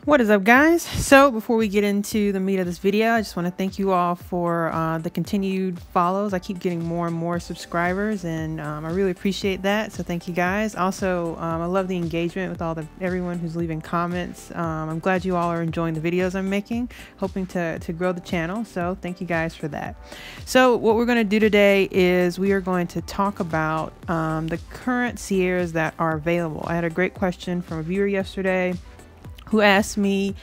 What is up, guys? So before we get into the meat of this video, I just want to thank you all for the continued follows. I keep getting more and more subscribers, and I really appreciate that. So thank you, guys. Also, I love the engagement with everyone who's leaving comments. I'm glad you all are enjoying the videos I'm making, hoping to grow the channel. So thank you guys for that. So what we're going to do today is we are going to talk about the current Sierras that are available. I had a great question from a viewer yesterday who asked me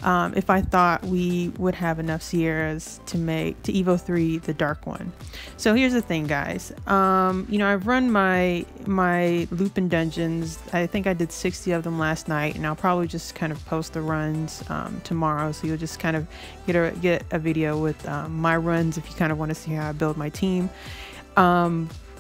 if I thought we would have enough Sierras to EVO3 the dark one. So here's the thing, guys. You know, I've run my Livin dungeons. I think I did 60 of them last night, and I'll probably just kind of post the runs tomorrow, so you'll just kind of get a video with my runs if you kind of want to see how I build my team.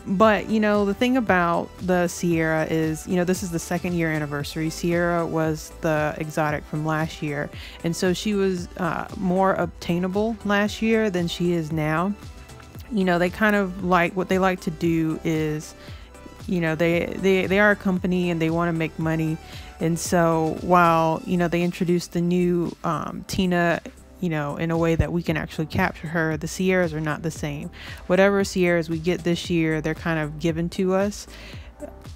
But you know, the thing about the Seira is, you know, this is the 2nd year anniversary. Seira was the exotic from last year, and so she was more obtainable last year than she is now. You know, they kind of what they like to do is, you know, they are a company and they want to make money, and so while, you know, they introduced the new Tina, you know, in a way that we can actually capture her, the Sierras are not the same. Whatever Sierras we get this year, they're kind of given to us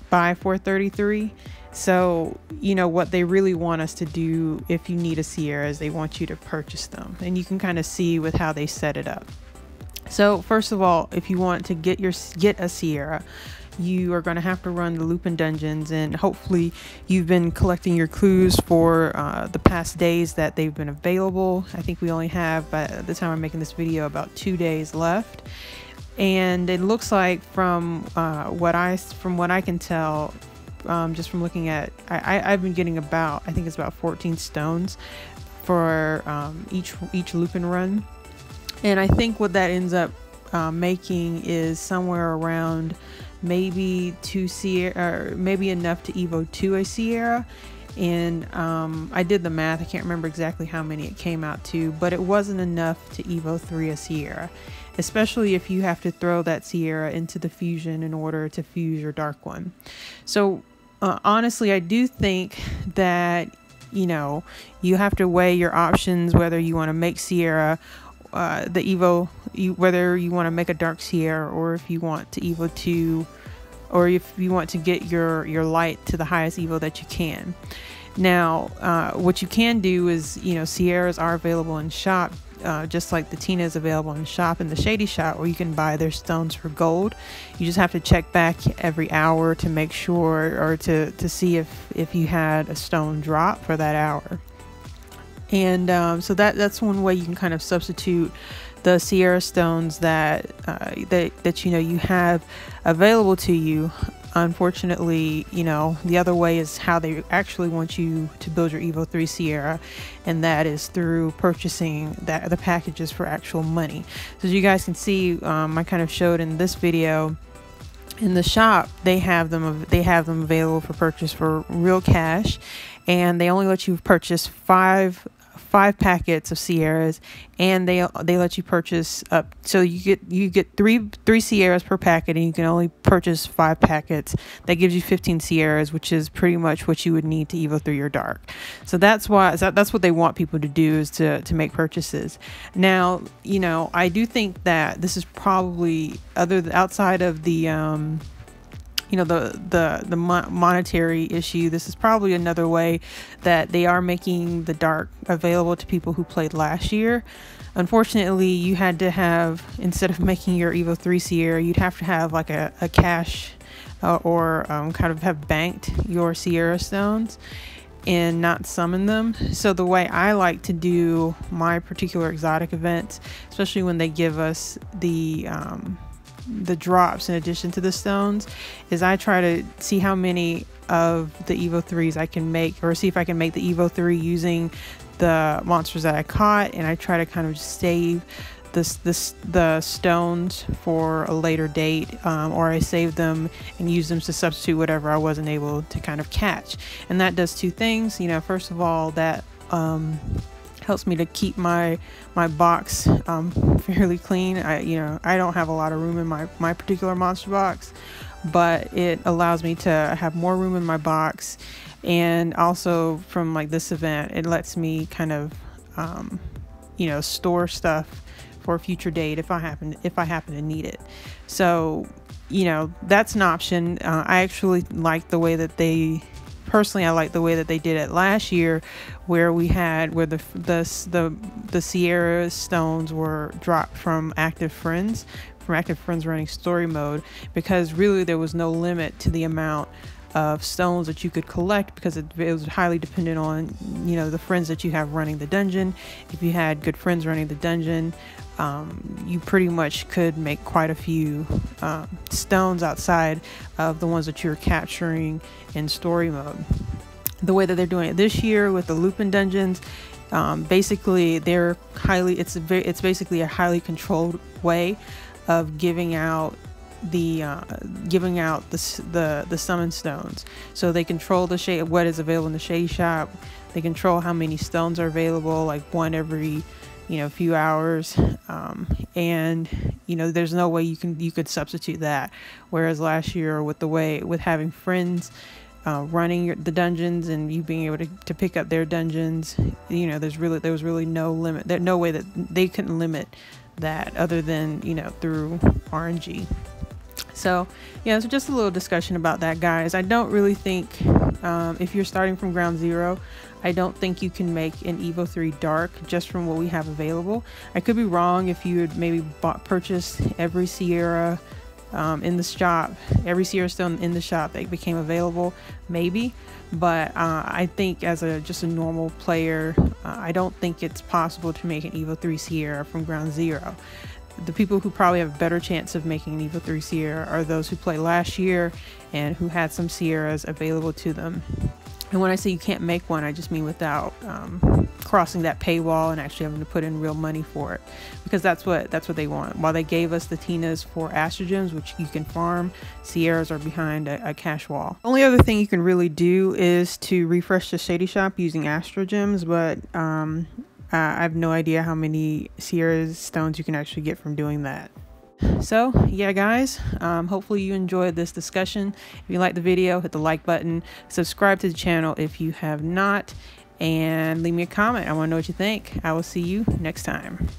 by 433. So, you know, what they really want us to do, if you need a Sierra, is they want you to purchase them, and you can kind of see with how they set it up. So first of all, if you want to get a Sierra, you are going to have to run the Livin dungeons, and hopefully you've been collecting your clues for the past days that they've been available. I think we only have, by the time I'm making this video, about 2 days left, and it looks like from what I can tell, just from looking at, I've been getting about, I think it's about 14 stones for each Livin run, and I think what that ends up making is somewhere around maybe 2 Sierra, or maybe enough to EVO2 a Sierra. And I did the math, I can't remember exactly how many it came out to, but it wasn't enough to EVO3 a Sierra, especially if you have to throw that Sierra into the fusion in order to fuse your dark one. So honestly, I do think that, you know, you have to weigh your options, whether you want to make Sierra the Evo, whether you want to make a dark Sierra, or if you want to EVO2, or if you want to get your light to the highest Evo that you can. Now, what you can do is, you know, Sierras are available in shop, just like the Tina is available in shop, in the Shady Shop, where you can buy their stones for gold. You just have to check back every hour to make sure, or to see if you had a stone drop for that hour. And so that's one way you can kind of substitute the Sierra stones that you know you have available to you. Unfortunately, you know, the other way is how they actually want you to build your EVO3 Sierra, and that is through purchasing the packages for actual money. So as you guys can see, I kind of showed in this video, in the shop they have them available for purchase for real cash, and they only let you purchase five packets of Sierras, and they let you purchase up, so you get three Sierras per packet, and you can only purchase 5 packets. That gives you 15 Sierras, which is pretty much what you would need to EVO3 your dark. So that's what they want people to do, is to make purchases. Now, you know, I do think that this is probably, outside of the you know, the monetary issue, this is probably another way that they are making the dark available to people who played last year. Unfortunately, you had to have, instead of making your EVO3 Sierra, you'd have to have like a cache or kind of have banked your Sierra stones and not summon them. So the way I like to do my particular exotic events, especially when they give us the drops in addition to the stones, is I try to see how many of the EVO3s I can make, or see if I can make the EVO3 using the monsters that I caught, and I try to kind of save the stones for a later date, or I save them and use them to substitute whatever I wasn't able to kind of catch. And that does 2 things. You know, first of all, that helps me to keep my box fairly clean. I don't have a lot of room in my particular monster box, but it allows me to have more room in my box And also from like this event, it lets me kind of you know, store stuff for a future date if I happen to need it. So, you know, that's an option. I actually like the way that I like the way that they did it last year, where the Seira stones were dropped from active friends running story mode, because really there was no limit to the amount of stones that you could collect, because it was highly dependent on, you know, the friends that you have running the dungeon. If you had good friends running the dungeon, you pretty much could make quite a few stones outside of the ones that you're capturing in story mode. The way that they're doing it this year with the Lupin dungeons, basically it's basically a highly controlled way of giving out the summon stones. So they control the shade, what is available in the shady shop. They control how many stones are available, like one every, you know, few hours, and you know, there's no way you could substitute that. Whereas last year, with having friends running the dungeons and you being able to pick up their dungeons, you know, there was really no limit. There's no way that they couldn't limit that other than, you know, through RNG. So yeah, so just a little discussion about that, guys. I don't really think if you're starting from ground zero, I don't think you can make an EVO3 dark just from what we have available. I could be wrong. If you had maybe purchased every Seira in the shop, every Seira stone in the shop that became available, maybe. But I think as just a normal player, I don't think it's possible to make an EVO3 Seira from ground zero. The people who probably have a better chance of making an EVO3 Seira are those who played last year and who had some Seiras available to them. And when I say you can't make one, I just mean without crossing that paywall and actually having to put in real money for it, because that's what they want. While they gave us the Tinas for Astrogems, which you can farm, Seiras are behind a cash wall. Only other thing you can really do is to refresh the shady shop using Astrogems, but I have no idea how many Seira stones you can actually get from doing that. So yeah, guys, hopefully you enjoyed this discussion. If you liked the video, hit the like button, subscribe to the channel if you have not, and leave me a comment. I want to know what you think. I will see you next time.